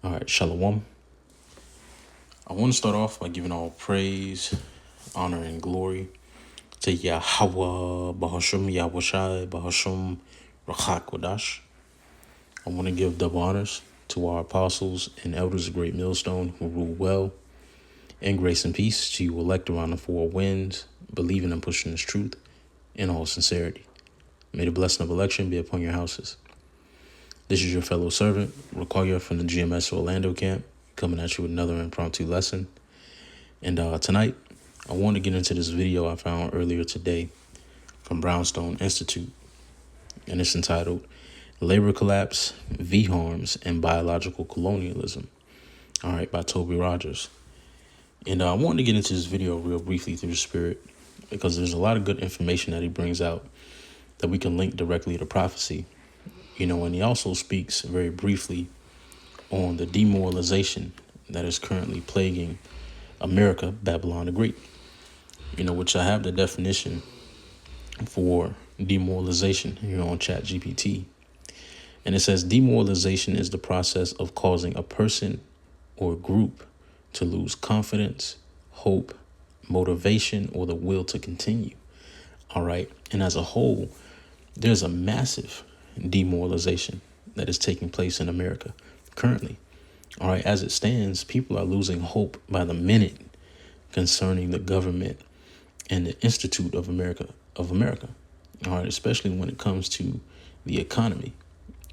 All right, Shalom. I want to start off by giving all praise, honor, and glory to Yahweh, Bahashum, Yahushai, Bahashum, Rachak Wadash. I want to give double honors to our apostles and elders of Great Millstone who rule well, and grace and peace to you elect around the four winds, believing and pushing this truth in all sincerity. May the blessing of election be upon your houses. This is your fellow servant, Rakoya from the GMS Orlando camp, coming at you with another impromptu lesson. And tonight, I want to get into this video I found earlier today from Brownstone Institute, and it's entitled Labor Collapse, V-Harms, and Biological Colonialism, all right, by Toby Rogers. And I wanted to get into this video real briefly through the spirit because there's a lot of good information that he brings out that we can link directly to prophecy. And he also speaks very briefly on the demoralization that is currently plaguing America, Babylon the Great, which I have the definition for demoralization here on ChatGPT. And it says demoralization is the process of causing a person or group to lose confidence, hope, motivation, or the will to continue. All right. And as a whole, there's a massive demoralization that is taking place in America currently. All right. As it stands, people are losing hope by the minute concerning the government and the Institute of America. All right. Especially when it comes to the economy.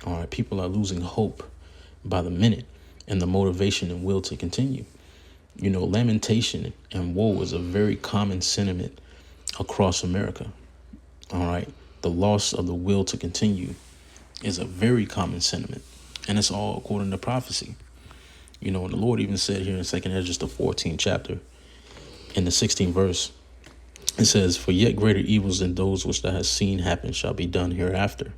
All right. People are losing hope by the minute and the motivation and will to continue. Lamentation and woe is a very common sentiment across America. All right. The loss of the will to continue is a very common sentiment, and it's all according to prophecy. And the Lord even said here in 2 Ezra, the 14th chapter, in the 16th verse, it says, "For yet greater evils than those which thou hast seen happen shall be done hereafter.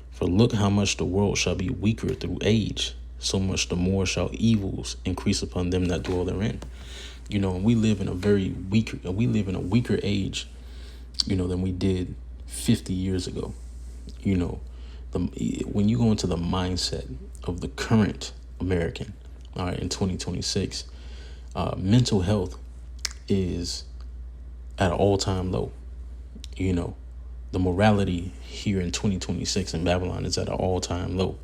For look how much the world shall be weaker through age, so much the more shall evils increase upon them that dwell therein." And we live in a weaker age, than we did 50 years ago. When you go into the mindset of the current American, all right, in 2026, mental health is at an all-time low. The morality here in 2026 in Babylon is at an all-time low.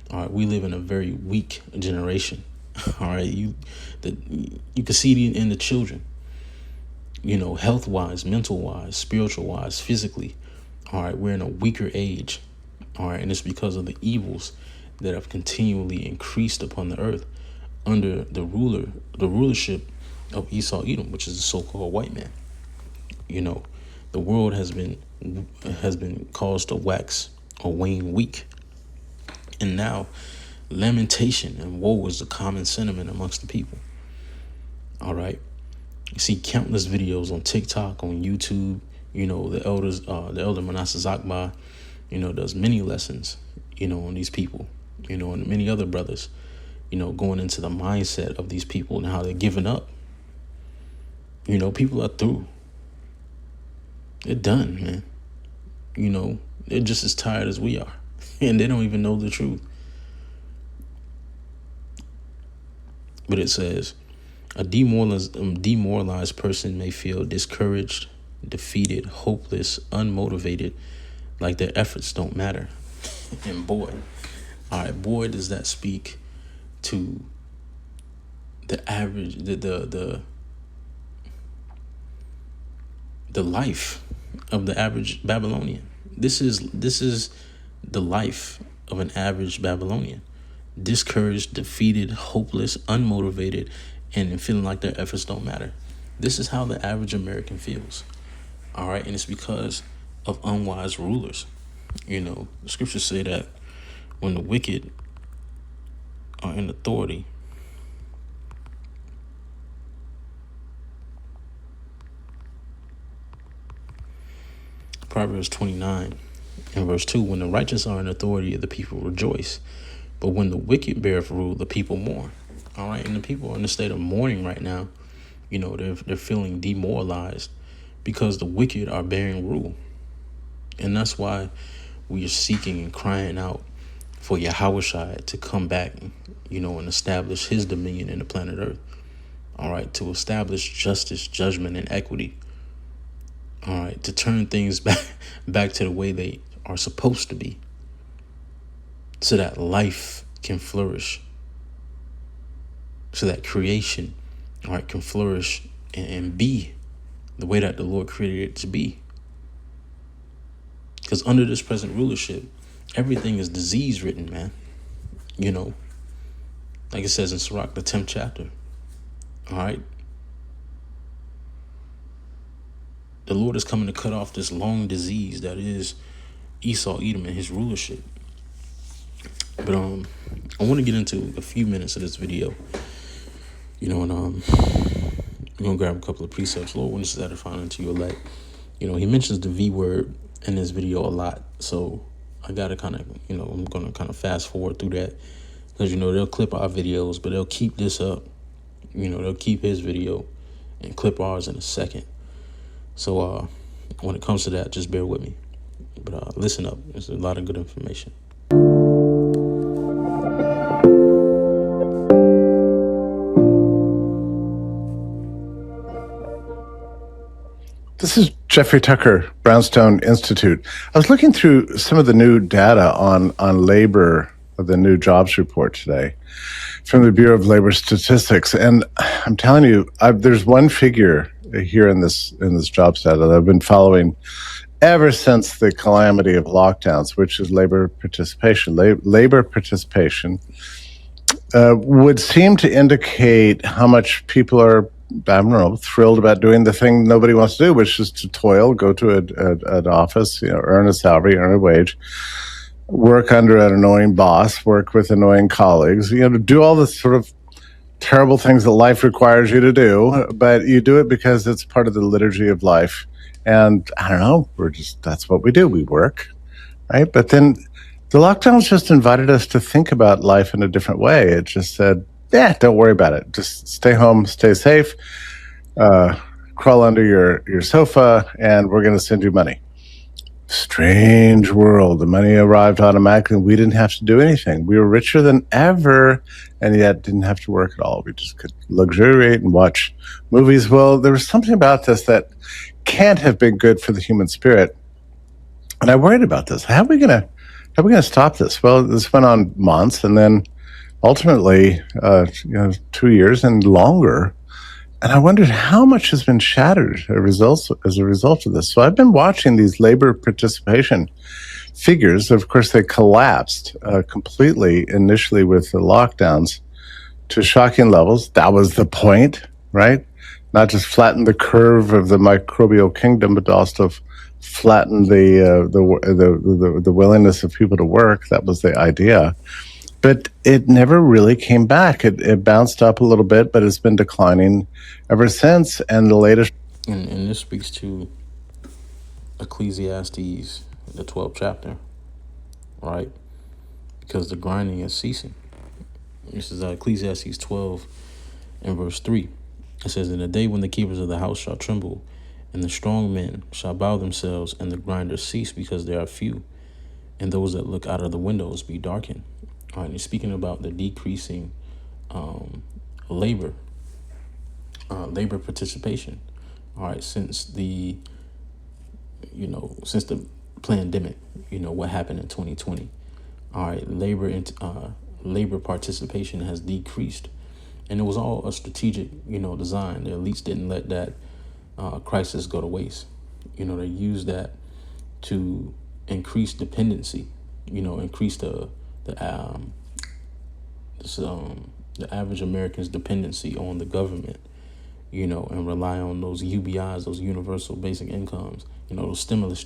All right, we live in a very weak generation. All right, you can see it in the children. Health-wise, mental-wise, spiritual-wise, physically. All right, we're in a weaker age. All right, and it's because of the evils that have continually increased upon the earth under the rulership of Esau Edom, which is the so-called white man. The world has been caused to wax or wane weak. And now lamentation and woe is the common sentiment amongst the people. All right. You see countless videos on TikTok, on YouTube. The elder Manasseh Zakba, does many lessons, on these people, and many other brothers, going into the mindset of these people and how they're giving up. People are through. They're done, man. They're just as tired as we are, and they don't even know the truth. But it says, a demoralized person may feel discouraged, defeated, hopeless, unmotivated, like their efforts don't matter. And boy, does that speak to the average, the life of the average Babylonian. This is the life of an average Babylonian. Discouraged, defeated, hopeless, unmotivated, and feeling like their efforts don't matter. This is how the average American feels. All right, and it's because of unwise rulers. The scriptures say that when the wicked are in authority, Proverbs 29 and verse 2, when the righteous are in authority, the people rejoice. But when the wicked beareth rule, the people mourn. All right, and the people are in a state of mourning right now. They're feeling demoralized because the wicked are bearing rule. And that's why we are seeking and crying out for Yahushua to come back, and establish his dominion in the planet Earth. All right, to establish justice, judgment, and equity. All right, to turn things back to the way they are supposed to be, so that life can flourish, so that creation, all right, can flourish and be the way that the Lord created it to be. Because under this present rulership, everything is disease ridden, man. Like it says in Sirach, the 10th chapter. All right. The Lord is coming to cut off this long disease that is Esau, Edom, and his rulership. But I want to get into a few minutes of this video. And we're gonna grab a couple of precepts. Lord, when this is edifying unto your elect. He mentions the V word in this video a lot, so I gotta kind of, I'm gonna kind of fast forward through that, because they'll clip our videos, but they'll keep this up. They'll keep his video and clip ours in a second. So when it comes to that, just bear with me. But listen up. There's a lot of good information. This is Jeffrey Tucker, Brownstone Institute. I was looking through some of the new data on labor of the new jobs report today from the Bureau of Labor Statistics, and I'm telling you, there's one figure here in this jobs data that I've been following ever since the calamity of lockdowns, which is labor participation. Labor participation would seem to indicate how much people are, I don't know, thrilled about doing the thing nobody wants to do, which is to toil, go to an office, earn a salary, earn a wage, work under an annoying boss, work with annoying colleagues, to do all the sort of terrible things that life requires you to do, but you do it because it's part of the liturgy of life. And I don't know, that's what we do. We work, right? But then the lockdowns just invited us to think about life in a different way. It just said, don't worry about it. Just stay home, stay safe, crawl under your sofa, and we're going to send you money. Strange world. The money arrived automatically. We didn't have to do anything. We were richer than ever, and yet didn't have to work at all. We just could luxuriate and watch movies. Well, there was something about this that can't have been good for the human spirit. And I worried about this. How are we going to stop this? Well, this went on months, and then ultimately, 2 years and longer. And I wondered how much has been shattered as a result of this. So I've been watching these labor participation figures. Of course, they collapsed completely initially with the lockdowns to shocking levels. That was the point, right? Not just flatten the curve of the microbial kingdom, but also flatten the willingness of people to work. That was the idea. But it never really came back. It bounced up a little bit, but it's been declining ever since. And the latest... And this speaks to Ecclesiastes, the 12th chapter, right? Because the grinding is ceasing. This is Ecclesiastes 12 and verse 3. It says, "In the day when the keepers of the house shall tremble, and the strong men shall bow themselves, and the grinders cease because they are few, and those that look out of the windows be darkened." All right, he's speaking about the decreasing labor participation. All right, since the pandemic, what happened in 2020. All right, labor participation has decreased, and it was all a strategic, design. The elites didn't let that crisis go to waste. They used that to increase dependency. Increase the average American's dependency on the government, and rely on those UBIs, those universal basic incomes, those stimulus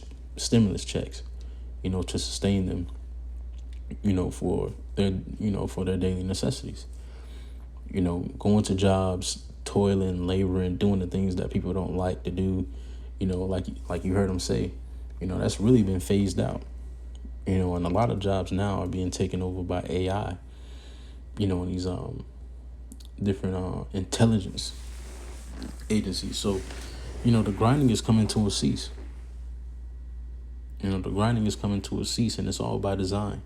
checks, to sustain them, for their daily necessities. Going to jobs, toiling, laboring, doing the things that people don't like to do, like you heard them say, that's really been phased out. And a lot of jobs now are being taken over by AI, and these different intelligence agencies. So, the grinding is coming to a cease. The grinding is coming to a cease, and it's all by design.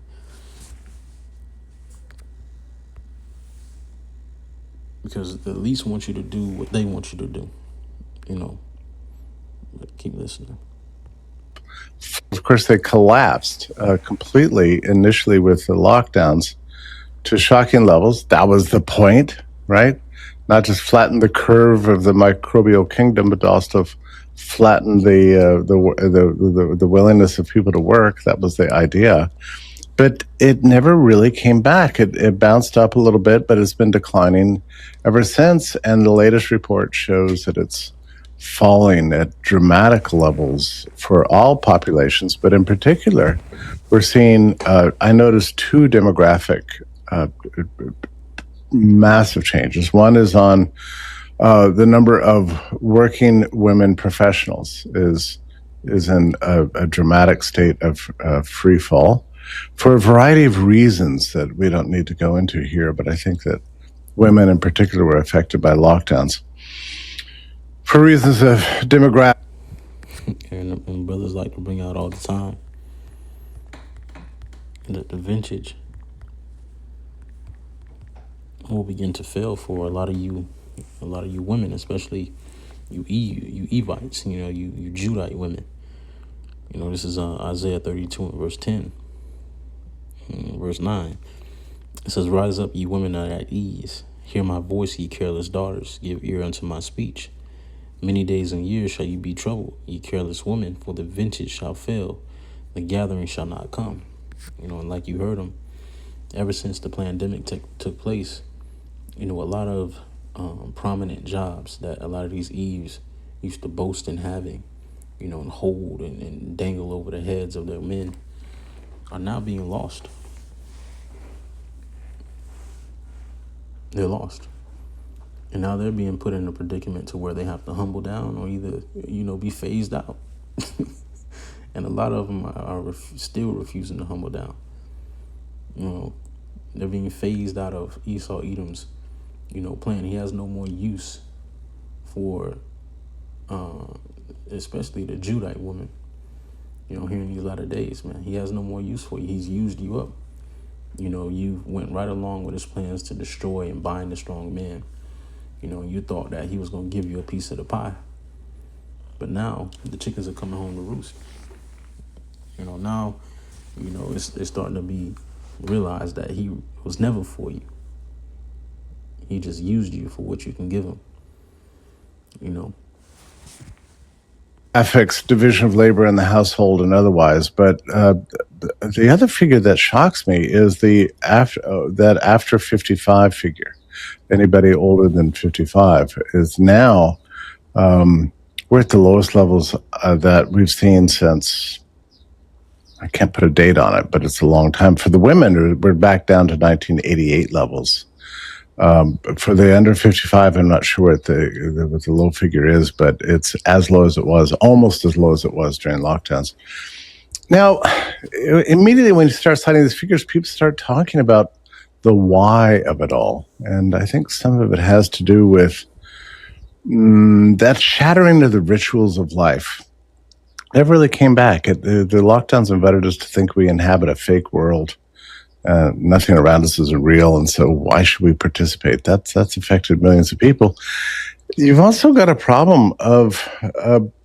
because the elites want you to do what they want you to do. You know, but keep listening. Of course, they collapsed completely initially with the lockdowns to shocking levels. That was the point, right? Not just flatten the curve of the microbial kingdom, but also flatten the willingness of people to work. That was the idea. But it never really came back. It bounced up a little bit, but it's been declining ever since. And the latest report shows that it's falling at dramatic levels for all populations. But in particular, we're seeing, I noticed two demographic uh, massive changes. One is on the number of working women professionals is in a dramatic state of free fall for a variety of reasons that we don't need to go into here. But I think that women in particular were affected by lockdowns for reasons of demographic. And brothers like to bring out all the time that the vintage will begin to fail for a lot of you women, especially you Evites, you Judite women. This is Isaiah 32 and verse 10, and verse 9. It says, "Rise up, ye women that are at ease. Hear my voice, ye careless daughters. Give ear unto my speech. Many days and years shall ye be troubled, ye careless women, for the vintage shall fail, the gathering shall not come." And like you heard them, ever since the pandemic took place, a lot of prominent jobs that a lot of these Eves used to boast in having, and hold and dangle over the heads of their men are now being lost. They're lost. And now they're being put in a predicament to where they have to humble down or either, be phased out. And a lot of them are still refusing to humble down. They're being phased out of Esau Edom's, plan. He has no more use for, especially the Judite woman. Here in these latter days, man, he has no more use for you. He's used you up. You went right along with his plans to destroy and bind the strong man. You thought that he was going to give you a piece of the pie. But now the chickens are coming home to roost. Now, it's starting to be realized that he was never for you. He just used you for what you can give him. Affects division of labor in the household and otherwise. But the other figure that shocks me is that after 55 figure. Anybody older than 55 is now we're at the lowest levels that we've seen since, I can't put a date on it, but it's a long time. For the women, we're back down to 1988 levels. For the under 55, I'm not sure what the low figure is, but it's as low as it was, almost as low as it was during lockdowns. Now, immediately when you start citing these figures, people start talking about the why of it all. And I think some of it has to do with that shattering of the rituals of life. Never really came back. The lockdowns invited us to think we inhabit a fake world. Nothing around us is real, and so why should we participate? That's affected millions of people. You've also got a problem of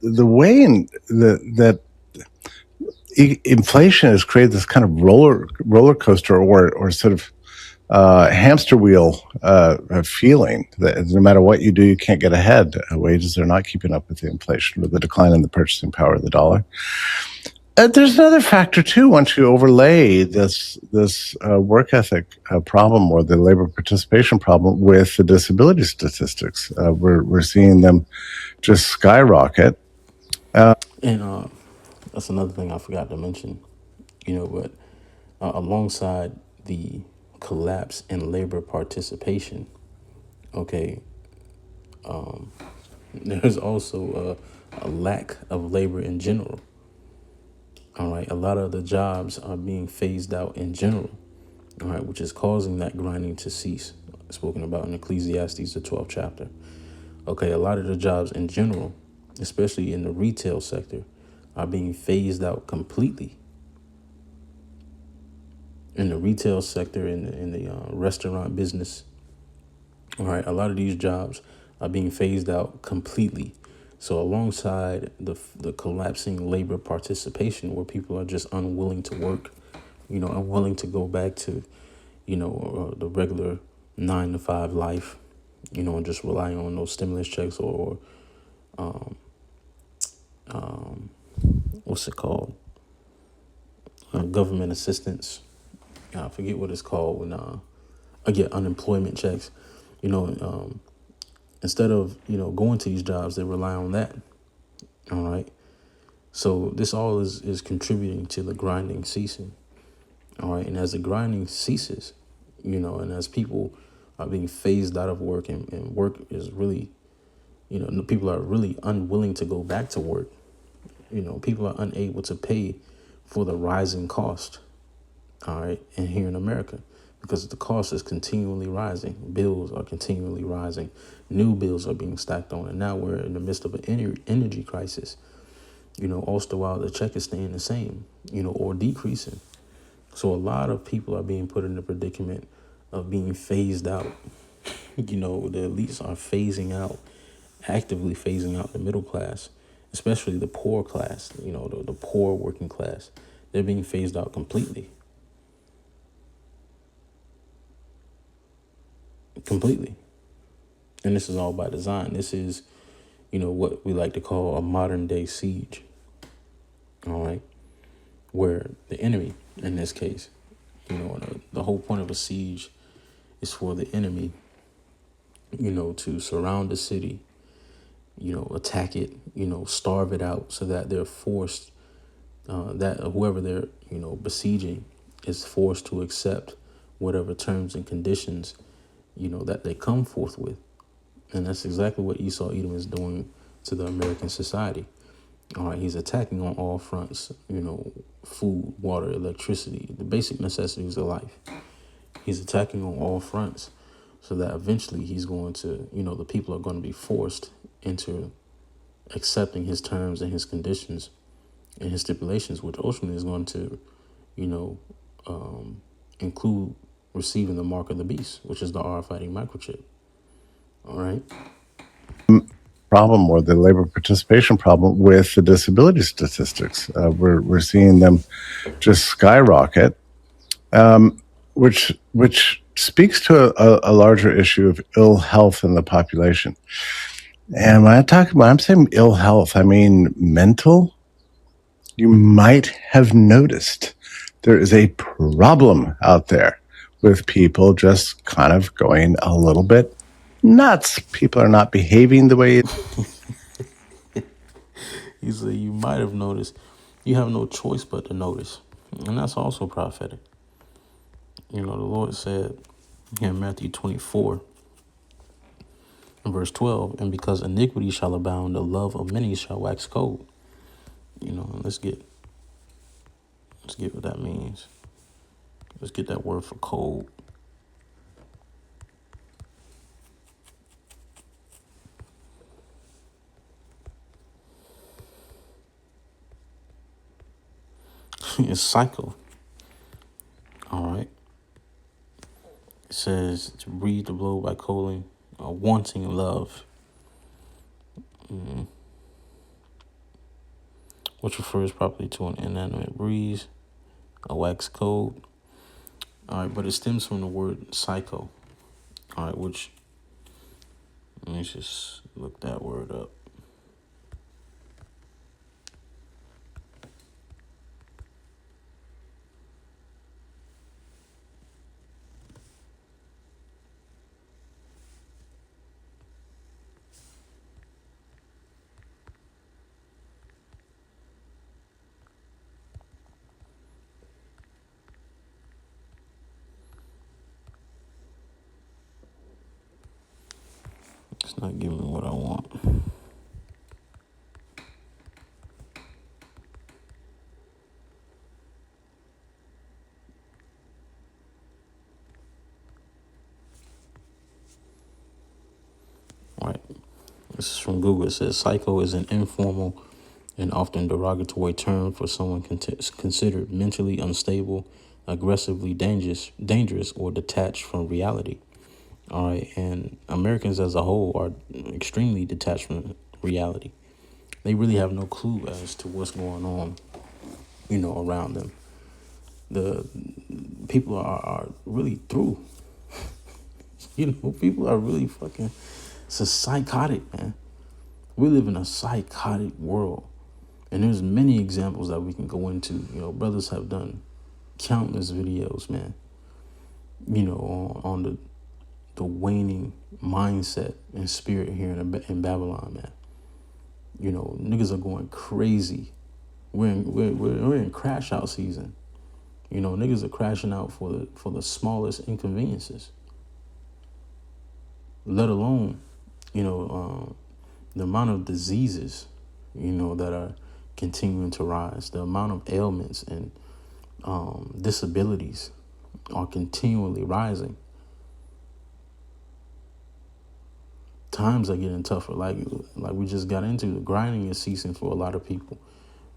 the way that inflation has created this kind of roller coaster or sort of hamster wheel feeling that no matter what you do, you can't get ahead. Wages are not keeping up with the inflation or the decline in the purchasing power of the dollar. There's another factor too. Once you overlay this work ethic problem or the labor participation problem with the disability statistics, we're seeing them just skyrocket. And that's another thing I forgot to mention. But alongside the collapse in labor participation, okay, there's also a lack of labor in general. All right, a lot of the jobs are being phased out in general, all right, which is causing that grinding to cease, spoken about in Ecclesiastes, the 12th chapter. Okay, a lot of the jobs in general, especially in the retail sector, are being phased out completely. In the retail sector, in the restaurant business, All right, a lot of these jobs are being phased out completely. So alongside the collapsing labor participation, where people are just unwilling to work, unwilling to go back to, the regular 9 to 5 life, and just relying on those stimulus checks or what's it called, government assistance. I forget what it's called when I get unemployment checks. You know, instead of going to these jobs, they rely on that. All right. So this all is contributing to the grinding ceasing. All right. And as the grinding ceases, and as people are being phased out of work and work is really, people are really unwilling to go back to work. People are unable to pay for the rising cost. All right. And here in America, because the cost is continually rising, bills are continually rising, new bills are being stacked on. And now we're in the midst of an energy crisis. Also while the check is staying the same, or decreasing. So a lot of people are being put in the predicament of being phased out. The elites are actively phasing out the middle class, especially the poor class, the poor working class. They're being phased out completely. Completely. And this is all by design. This is, what we like to call a modern day siege. All right. Where the enemy, in this case, the whole point of a siege is for the enemy, to surround the city, attack it, starve it out so that they're forced, that whoever they're, besieging is forced to accept whatever terms and conditions, that they come forth with. And that's exactly what Esau Edom is doing to the American society. All right, he's attacking on all fronts, food, water, electricity, the basic necessities of life. He's attacking on all fronts so that eventually he's going to, the people are going to be forced into accepting his terms and his conditions and his stipulations, which ultimately is going to, include receiving the mark of the beast, which is the RFID microchip. All right. Problem or the labor participation problem with the disability statistics. We're seeing them just skyrocket, which speaks to a larger issue of ill health in the population. And when I'm saying ill health, I mean mental. You might have noticed there is a problem out there with people just kind of going a little bit nuts. People are not behaving the way. He said, you might have noticed. You have no choice but to notice. And that's also prophetic. The Lord said in Matthew 24, verse 12, and because iniquity shall abound, the love of many shall wax cold. Let's get what that means. Let's get that word for cold. It's cycle. All right. It says to breathe the blow by coaling, wanting love, which refers properly to an inanimate breeze, a wax cold. All right, but it stems from the word psycho. All right, which, let me just look that word up. It's not giving me what I want. All right. This is from Google. It says psycho is an informal and often derogatory term for someone considered mentally unstable, aggressively dangerous, or detached from reality. All right, and Americans as a whole are extremely detached from reality. They really have no clue as to what's going on, around them. The people are really through. People are really fucking. It's a psychotic, man. We live in a psychotic world, and there's many examples that we can go into. Brothers have done countless videos, man. On the waning mindset and spirit here in Babylon, man. Niggas are going crazy. We're in crash out season. Niggas are crashing out for the smallest inconveniences. Let alone, the amount of diseases, that are continuing to rise. The amount of ailments and disabilities are continually rising. Times are getting tougher. Like we just got into, the grinding is ceasing for a lot of people.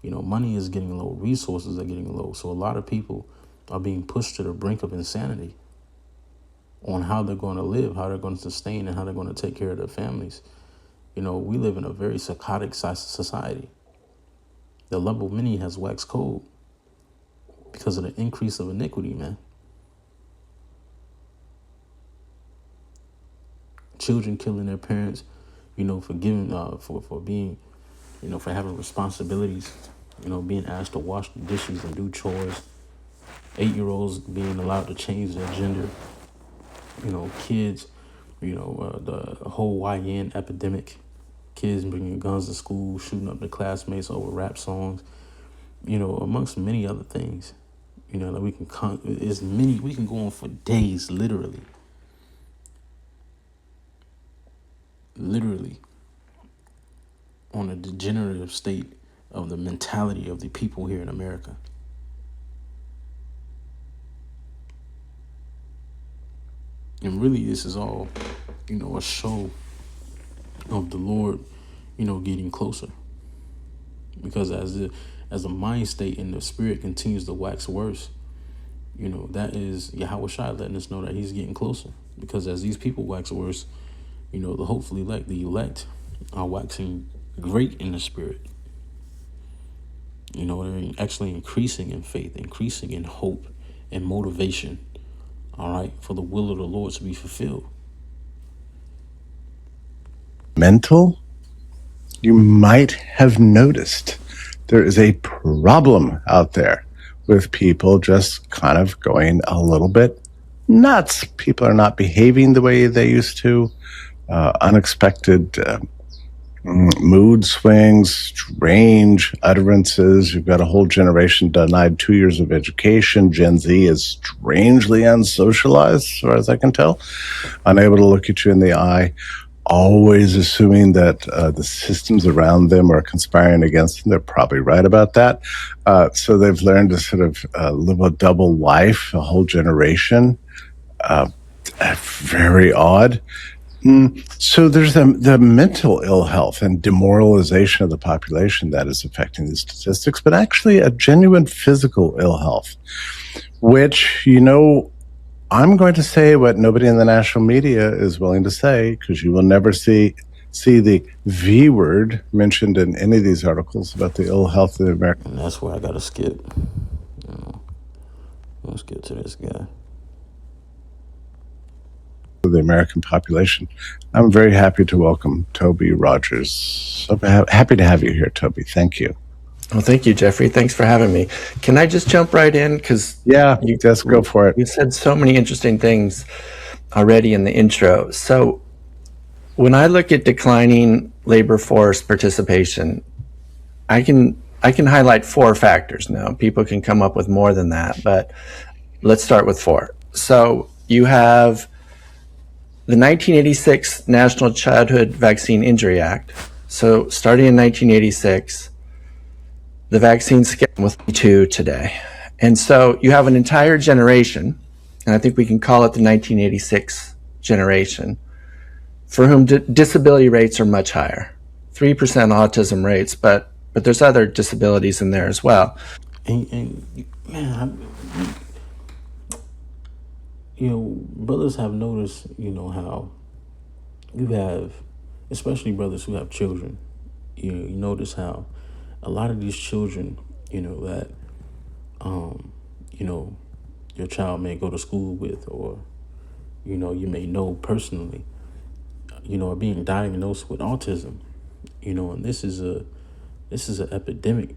Money is getting low, resources are getting low. So a lot of people are being pushed to the brink of insanity on how they're going to live, how they're going to sustain, and how they're going to take care of their families. We live in a very psychotic society. The love of many has waxed cold because of the increase of iniquity, man. Children killing their parents, for giving, for being, for having responsibilities, being asked to wash the dishes and do chores. 8-year-olds being allowed to change their gender. Kids, the whole YN epidemic. Kids bringing guns to school, shooting up their classmates over rap songs. Amongst many other things. That we can go on for days, literally. On a degenerative state of the mentality of the people here in America. And really, this is all, a show of the Lord, getting closer. Because as the mind state and the spirit continues to wax worse, that is Yahweh Shai letting us know that he's getting closer. Because as these people wax worse, the hopefully the elect are waxing great in the spirit. They're actually increasing in faith, increasing in hope and motivation, all right, for the will of the Lord to be fulfilled. Mental, you might have noticed there is a problem out there with people just kind of going a little bit nuts. People are not behaving the way they used to. Unexpected mood swings, strange utterances. You've got a whole generation denied 2 years of education. Gen Z is strangely unsocialized, as far as I can tell, unable to look at you in the eye, always assuming that the systems around them are conspiring against them. They're probably right about that. So they've learned to sort of live a double life, a whole generation. Very odd. So there's the mental ill health and demoralization of the population that is affecting these statistics, but actually a genuine physical ill health, which, I'm going to say what nobody in the national media is willing to say, because you will never see the V word mentioned in any of these articles about the ill health of the American. And that's where I got to skip. Let's get to this guy. The American population. I'm very happy to welcome Toby Rogers. So happy to have you here, Toby. Thank you. Well, thank you, Jeffrey. Thanks for having me. Can I just jump right in? Because just go for it. You said so many interesting things already in the intro. So when I look at declining labor force participation, I can highlight 4 factors. Now, people can come up with more than that, but let's start with 4. So you have the 1986 National Childhood Vaccine Injury Act. So starting in 1986, the vaccine scale with 2 today. And so you have an entire generation, and I think we can call it the 1986 generation, for whom disability rates are much higher. 3% autism rates, but there's other disabilities in there as well. And man, brothers have noticed, how you have, especially brothers who have children, you notice how a lot of these children, that, you know, your child may go to school with, or, you may know personally, are being diagnosed with autism, and this is an epidemic,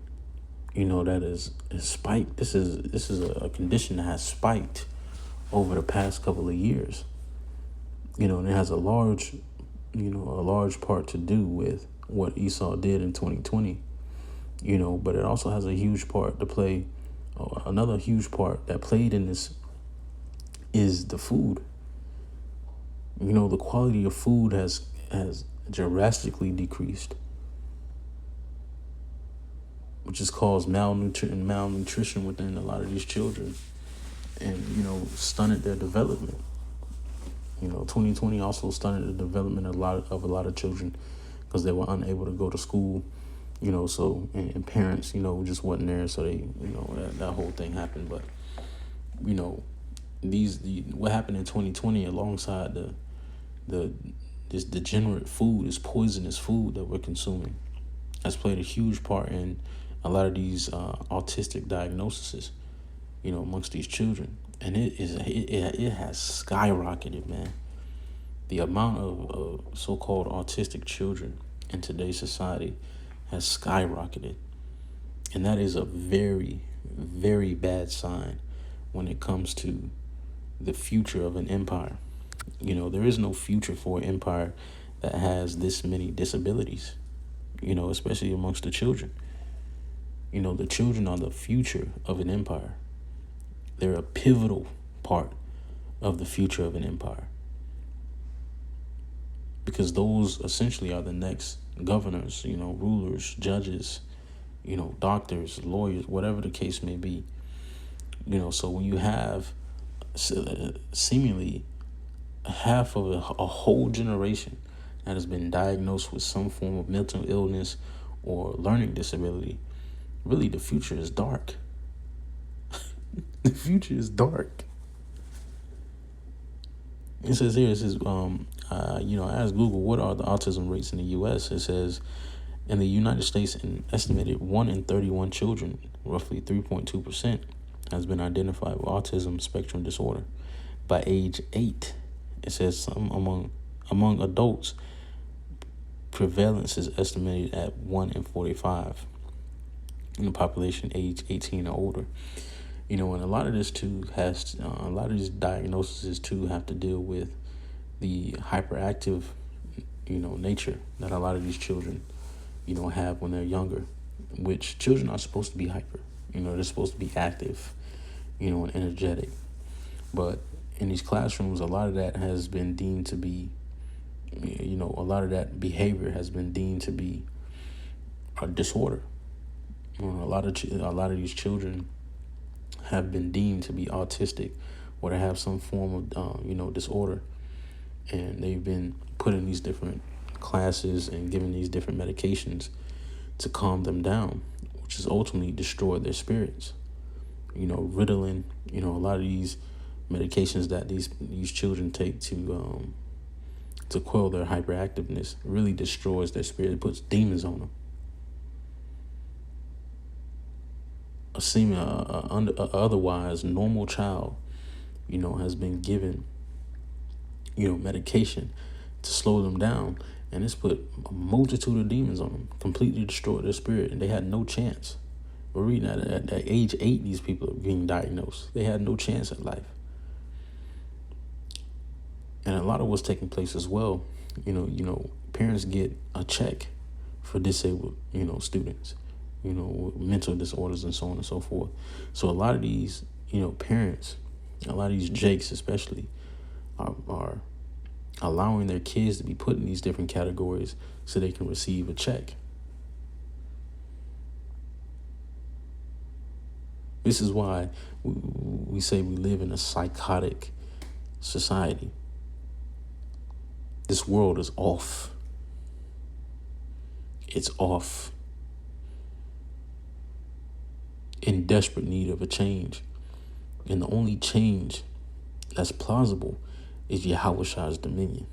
that is spiked. This is a condition that has spiked over the past couple of years, and it has a large part to do with what Esau did in 2020, but it also has a huge part to play. Another huge part that played in this is the food. The quality of food has drastically decreased, which has caused malnutrition within a lot of these children, and stunted their development. 2020 also stunted the development of a lot of children because they were unable to go to school. So and parents, just wasn't there, so they, that whole thing happened. But what happened in 2020 alongside this degenerate food, this poisonous food that we're consuming, has played a huge part in a lot of these autistic diagnoses, amongst these children, and it has skyrocketed, man. The amount of so-called autistic children in today's society has skyrocketed, and that is a very, very bad sign when it comes to the future of an empire. There is no future for an empire that has this many disabilities, especially amongst the children. The children are the future of an empire. They're a pivotal part of the future of an empire, because those essentially are the next governors, rulers, judges, doctors, lawyers, whatever the case may be. So when you have seemingly half of a whole generation that has been diagnosed with some form of mental illness or learning disability, really the future is dark. The future is dark. It says, I asked Google, what are the autism rates in the U.S.? It says, in the United States, an estimated 1 in 31 children, roughly 3.2%, has been identified with autism spectrum disorder. By age 8, it says some among adults, prevalence is estimated at 1 in 45 in the population age 18 or older. And a lot of this too a lot of these diagnoses too have to deal with the hyperactive, nature that a lot of these children, have when they're younger, which children are supposed to be hyper. They're supposed to be active, and energetic. But in these classrooms, a lot of that has been deemed to be, a lot of that behavior has been deemed to be a disorder. A lot of these children have been deemed to be autistic, or to have some form of, disorder, and they've been put in these different classes and given these different medications to calm them down, which has ultimately destroyed their spirits. Ritalin, a lot of these medications that these children take to quell their hyperactiveness really destroys their spirit. It puts demons on them. Otherwise normal child, has been given, medication to slow them down, and it's put a multitude of demons on them, completely destroyed their spirit, and they had no chance. We're reading at age 8, these people are being diagnosed. They had no chance at life. And a lot of what's taking place as well, parents get a check for disabled, students, with mental disorders and so on and so forth. So a lot of these, parents, a lot of these jakes especially, are allowing their kids to be put in these different categories so they can receive a check. This is why we say we live in a psychotic society. This world is off. It's off. In desperate need of a change. And the only change that's plausible is Yahweh's dominion.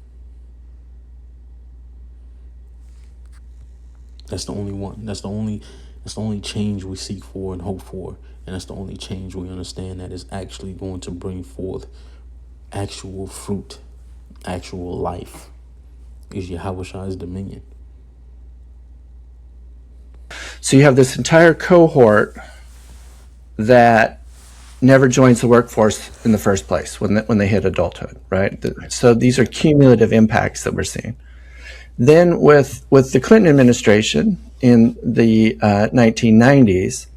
That's the only one. That's the only change we seek for and hope for. And that's the only change we understand that is actually going to bring forth actual fruit, actual life, is Yahweh's dominion. So you have this entire cohort that never joins the workforce in the first place when they hit adulthood, right? So these are cumulative impacts that we're seeing. Then with the Clinton administration in the 1990s,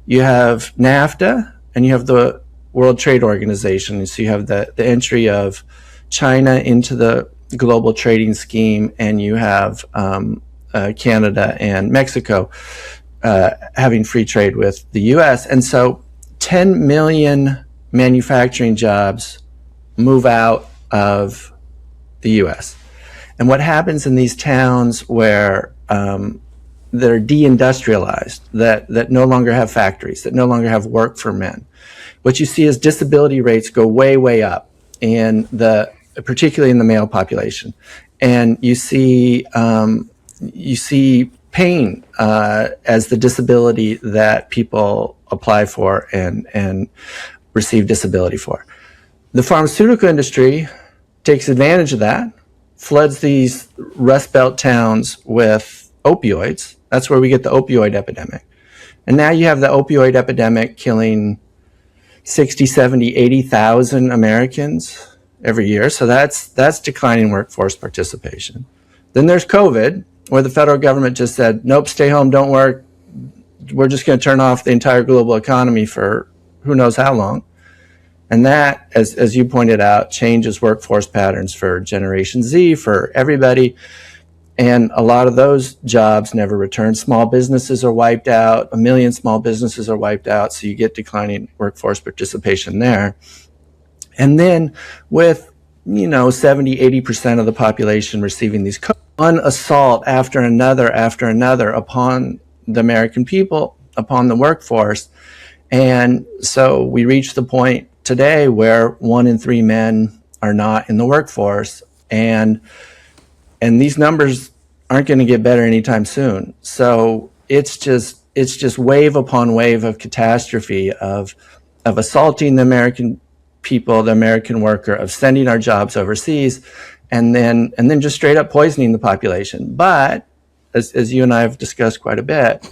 you have NAFTA and you have the World Trade Organization. So you have the entry of China into the global trading scheme, and you have Canada and Mexico having free trade with the U.S. And so 10 million manufacturing jobs move out of the U.S. And what happens in these towns where that are deindustrialized, that no longer have factories, that no longer have work for men, what you see is disability rates go way, way up, particularly in the male population, and you see pain as the disability that people apply for and receive disability for. The pharmaceutical industry takes advantage of that, floods these Rust Belt towns with opioids. That's where we get the opioid epidemic. And now you have the opioid epidemic killing 60, 70, 80,000 Americans every year. So that's declining workforce participation. Then there's COVID, where the federal government just said, nope, stay home, don't work. We're just going to turn off the entire global economy for who knows how long. And that, as you pointed out, changes workforce patterns for Generation Z, for everybody. And a lot of those jobs never return. Small businesses are wiped out. 1 million small businesses are wiped out. So you get declining workforce participation there. And then with, 70, 80% of the population receiving these one assault after another upon the American people, upon the workforce. And so we reach the point today where 1 in 3 men are not in the workforce. And these numbers aren't going to get better anytime soon. So it's just wave upon wave of catastrophe of assaulting the American people, the American worker, of sending our jobs overseas, and then just straight up poisoning the population. But as you and I have discussed quite a bit,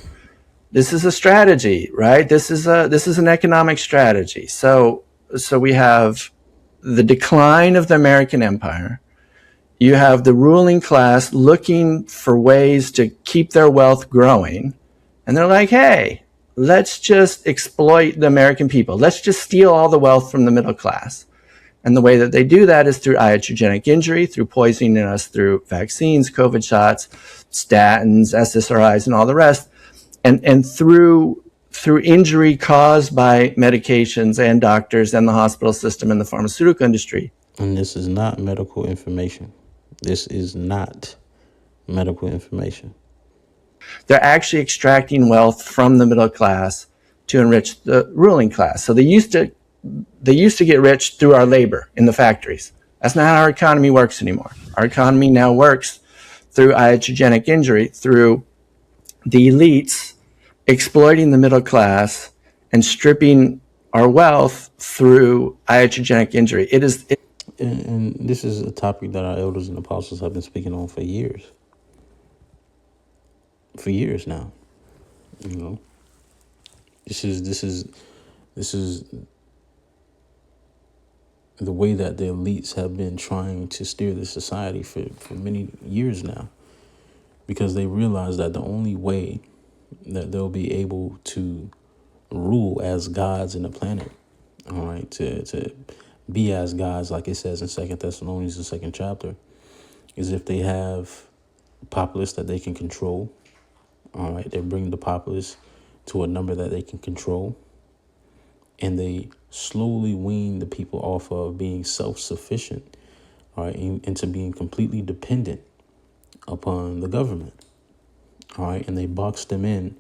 this is a strategy, right? This is an economic strategy. So we have the decline of the American empire. You have the ruling class looking for ways to keep their wealth growing. And they're like, hey, let's just exploit the American people. Let's just steal all the wealth from the middle class. And the way that they do that is through iatrogenic injury, through poisoning us through vaccines, COVID shots, statins, SSRIs, and all the rest. And through injury caused by medications and doctors and the hospital system and the pharmaceutical industry. And this is not medical information. This is not medical information. They're actually extracting wealth from the middle class to enrich the ruling class. So they used to get rich through our labor in the factories. That's not how our economy works anymore. Our economy now works through iatrogenic injury, through the elites exploiting the middle class and stripping our wealth through iatrogenic injury. And this is a topic that our elders and apostles have been speaking on for years. For years now. This is the way that the elites have been trying to steer this society for many years now. Because they realize that the only way that they'll be able to rule as gods in the planet, all right, to be as gods, like it says in 2 Thessalonians, the 2nd chapter, is if they have populace that they can control. All right, they bring the populace to a number that they can control, and they slowly wean the people off of being self-sufficient, all right, into being completely dependent upon the government. All right, and they box them in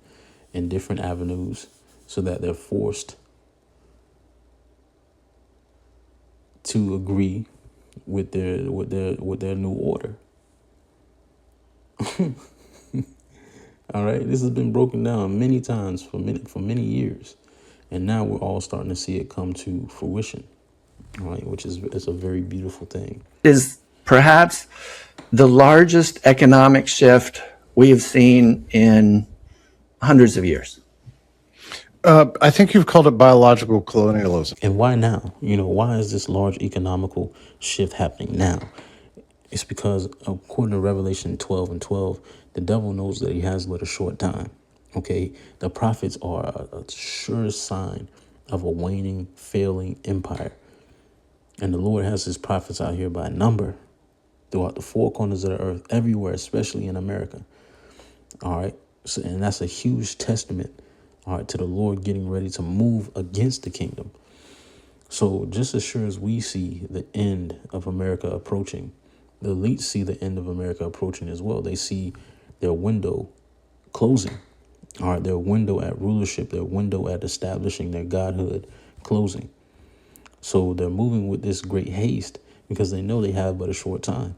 different avenues so that they're forced to agree with their new order. All right, this has been broken down many times for many years, and now we're all starting to see it come to fruition. All right, which is it's a very beautiful thing. Is perhaps the largest economic shift we have seen in hundreds of years. I think you've called it biological colonialism. And why now? Why is this large economical shift happening now? It's because, according to Revelation 12 and 12, the devil knows that he has but a short time. Okay, the prophets are a sure sign of a waning, failing empire. And the Lord has his prophets out here by number throughout the four corners of the earth, everywhere, especially in America. All right. So, and that's a huge testament, all right, to the Lord getting ready to move against the kingdom. So just as sure as we see the end of America approaching, the elites see the end of America approaching as well. They see their window closing. All right, their window at rulership, their window at establishing their godhood closing. So they're moving with this great haste because they know they have but a short time.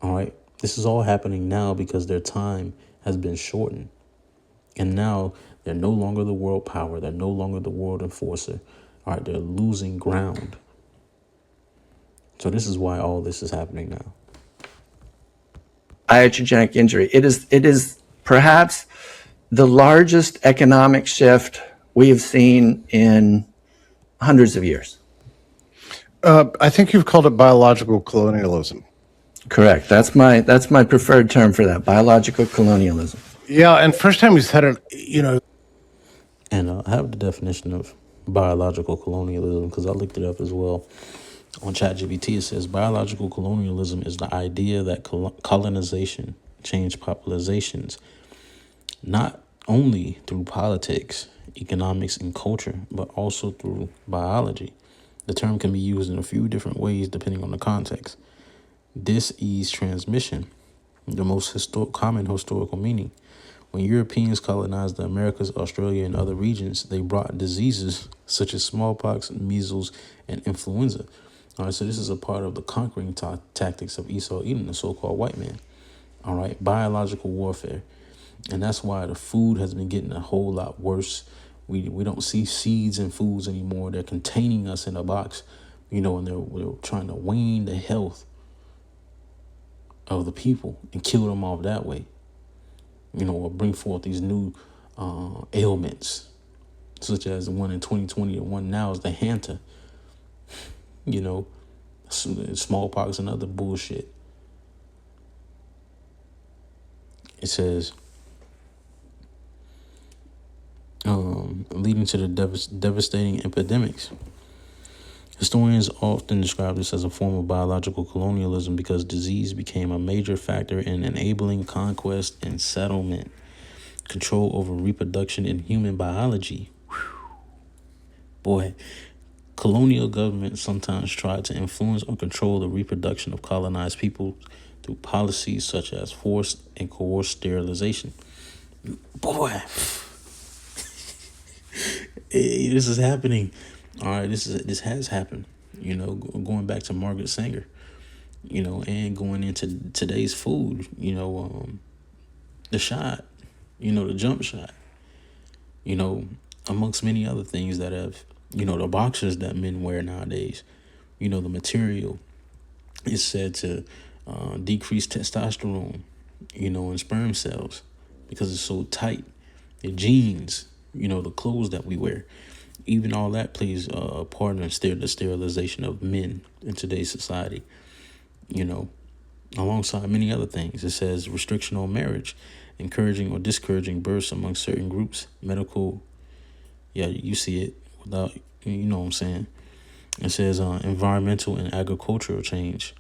All right. This is all happening now because their time has been shortened. And now they're no longer the world power. They're no longer the world enforcer. All right. They're losing ground. So this is why all this is happening now. Iatrogenic injury. It is perhaps the largest economic shift we have seen in hundreds of years. I think you've called it biological colonialism. Correct. That's my preferred term for that. Biological colonialism. Yeah, and first time you said it, And I have the definition of biological colonialism because I looked it up as well. On ChatGPT, it says biological colonialism is the idea that colonization changed populations not only through politics, economics, and culture, but also through biology. The term can be used in a few different ways depending on the context. Disease transmission, the most common historical meaning. When Europeans colonized the Americas, Australia, and other regions, they brought diseases such as smallpox, measles, and influenza. All right, so this is a part of the conquering tactics of Esau Edom, the so-called white man. All right, biological warfare. And that's why the food has been getting a whole lot worse. We don't see seeds in foods anymore. They're containing us in a box, and they're trying to wane the health of the people and kill them off that way. Or bring forth these new ailments, such as the one in 2020. The one now is the Hanta. Smallpox and other bullshit. It says, leading to the devastating epidemics. Historians often describe this as a form of biological colonialism because disease became a major factor in enabling conquest and settlement, control over reproduction in human biology. Boy, colonial governments sometimes tried to influence or control the reproduction of colonized people through policies such as forced and coerced sterilization. Boy, this is happening. All right, this has happened. Going back to Margaret Sanger, and going into today's food. The shot, the jump shot. Amongst many other things that have, the boxers that men wear nowadays. The material is said to decrease testosterone, in sperm cells because it's so tight. The jeans, the clothes that we wear. Even all that plays a part in the sterilization of men in today's society, alongside many other things. It says restriction on marriage, encouraging or discouraging births among certain groups, medical, you see it without, you know what I'm saying. It says environmental and agricultural change.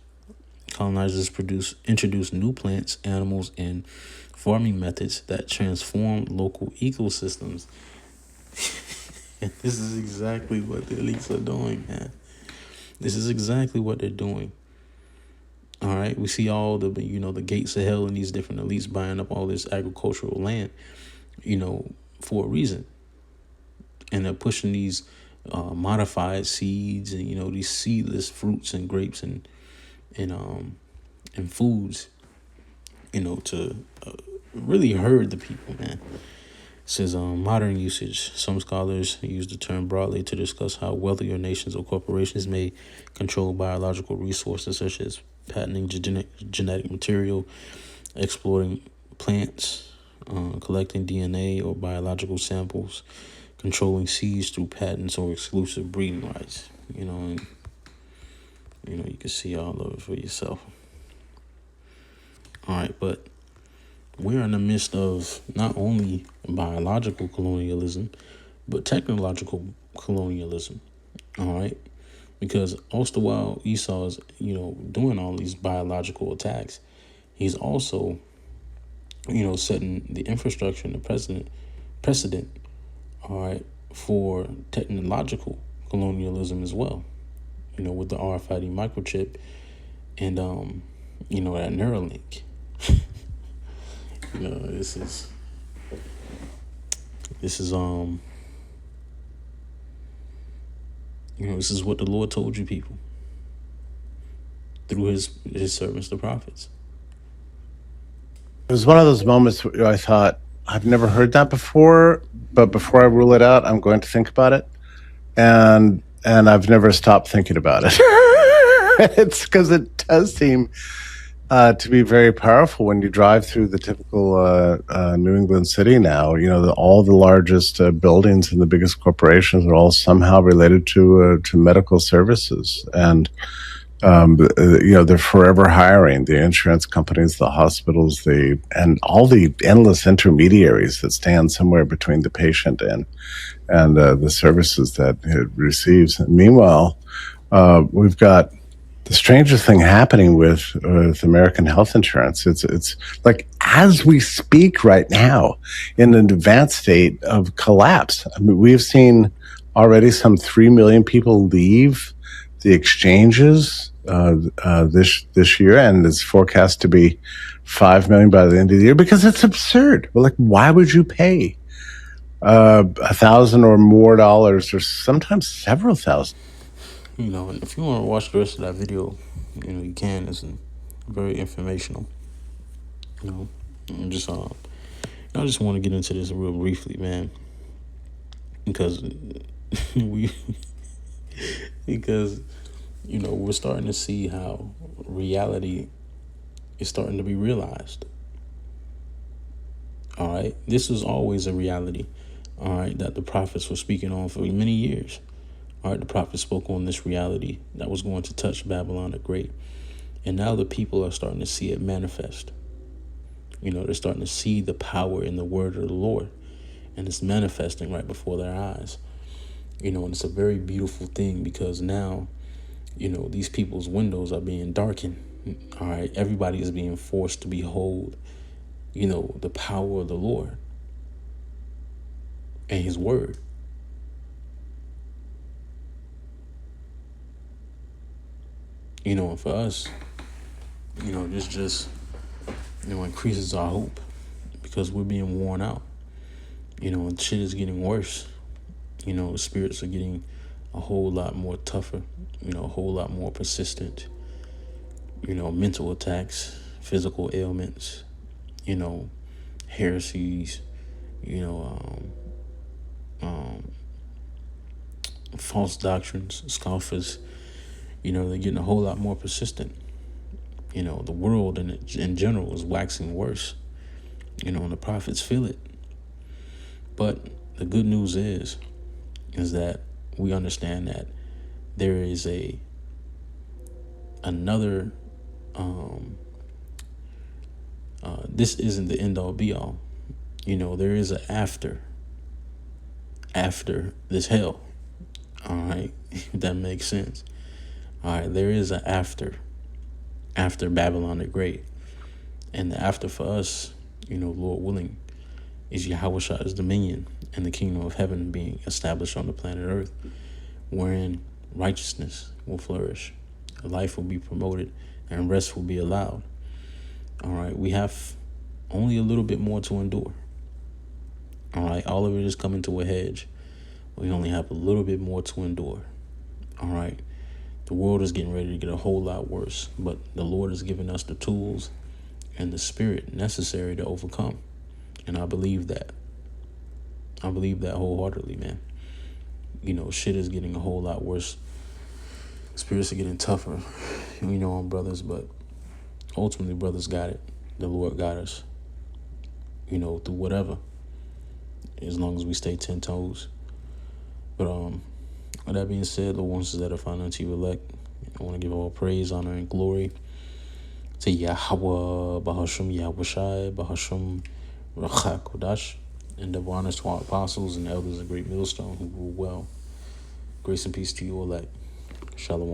Colonizers introduce new plants, animals, and farming methods that transform local ecosystems. And this is exactly what the elites are doing, man. This is exactly what they're doing. All right. We see all the, the gates of hell and these different elites buying up all this agricultural land, for a reason. And they're pushing these modified seeds and these seedless fruits and grapes and foods, to really herd the people, man. It says modern usage. Some scholars use the term broadly to discuss how wealthier nations or corporations may control biological resources such as patenting genetic material, exploiting plants, collecting DNA or biological samples, controlling seeds through patents or exclusive breeding rights. And you can see all of it for yourself. All right, but we're in the midst of not only biological colonialism, but technological colonialism. All right, because all the while Esau is, doing all these biological attacks, he's also, setting the infrastructure and the precedent, all right, for technological colonialism as well. With the RFID microchip and that Neuralink. This is this is what the Lord told you people through his servants, the prophets. It was one of those moments where I thought, I've never heard that before, but before I rule it out, I'm going to think about it. And I've never stopped thinking about it. It's because it does seem to be very powerful when you drive through the typical New England city now. All the largest buildings and the biggest corporations are all somehow related to medical services, and they're forever hiring the insurance companies, the hospitals, and all the endless intermediaries that stand somewhere between the patient and the services that it receives. Meanwhile, we've got the strangest thing happening with American health insurance. It's like, as we speak right now, in an advanced state of collapse. I mean, we've seen already some 3 million people leave the exchanges this year, and it's forecast to be 5 million by the end of the year, because it's absurd. Well, like, why would you pay $1,000 or more dollars, or sometimes several thousand? And if you want to watch the rest of that video, you can. It's very informational. And just I just want to get into this real briefly, man, because we're starting to see how reality is starting to be realized. All right, this was always a reality. All right, that the prophets were speaking on for many years. All right, the prophets spoke on this reality that was going to touch Babylon the Great. And now the people are starting to see it manifest. They're starting to see the power in the word of the Lord. And it's manifesting right before their eyes. And it's a very beautiful thing, because now, these people's windows are being darkened. All right, everybody is being forced to behold, the power of the Lord and his word. And for us, this just, increases our hope, because we're being worn out, and shit is getting worse. The spirits are getting a whole lot more tougher, a whole lot more persistent, mental attacks, physical ailments, heresies, false doctrines, scoffers. They're getting a whole lot more persistent. The world in general is waxing worse. And the prophets feel it. But the good news is that we understand that there is another. This isn't the end all be all. There is an after this hell. All right, if that makes sense. All right, there is an after Babylon the Great. And the after for us, Lord willing, is Yahweh's dominion and the kingdom of heaven being established on the planet Earth, wherein righteousness will flourish, life will be promoted, and rest will be allowed. All right, we have only a little bit more to endure. All right, all of it is coming to a hedge. We only have a little bit more to endure. All right. The world is getting ready to get a whole lot worse, but the Lord has given us the tools and the spirit necessary to overcome. And I believe that. I believe that wholeheartedly, man. Shit is getting a whole lot worse. Spirits are getting tougher, on brothers, but ultimately, brothers got it. The Lord got us, through whatever, as long as we stay 10 toes. But with that being said, the ones that are found unto you elect, I want to give all praise, honor, and glory to Yahweh, Bahashum Yahushai, Bahashum Rachak Kodash, and double honors to our apostles and elders of Great Millstone who rule well. Grace and peace to you elect. Shalom.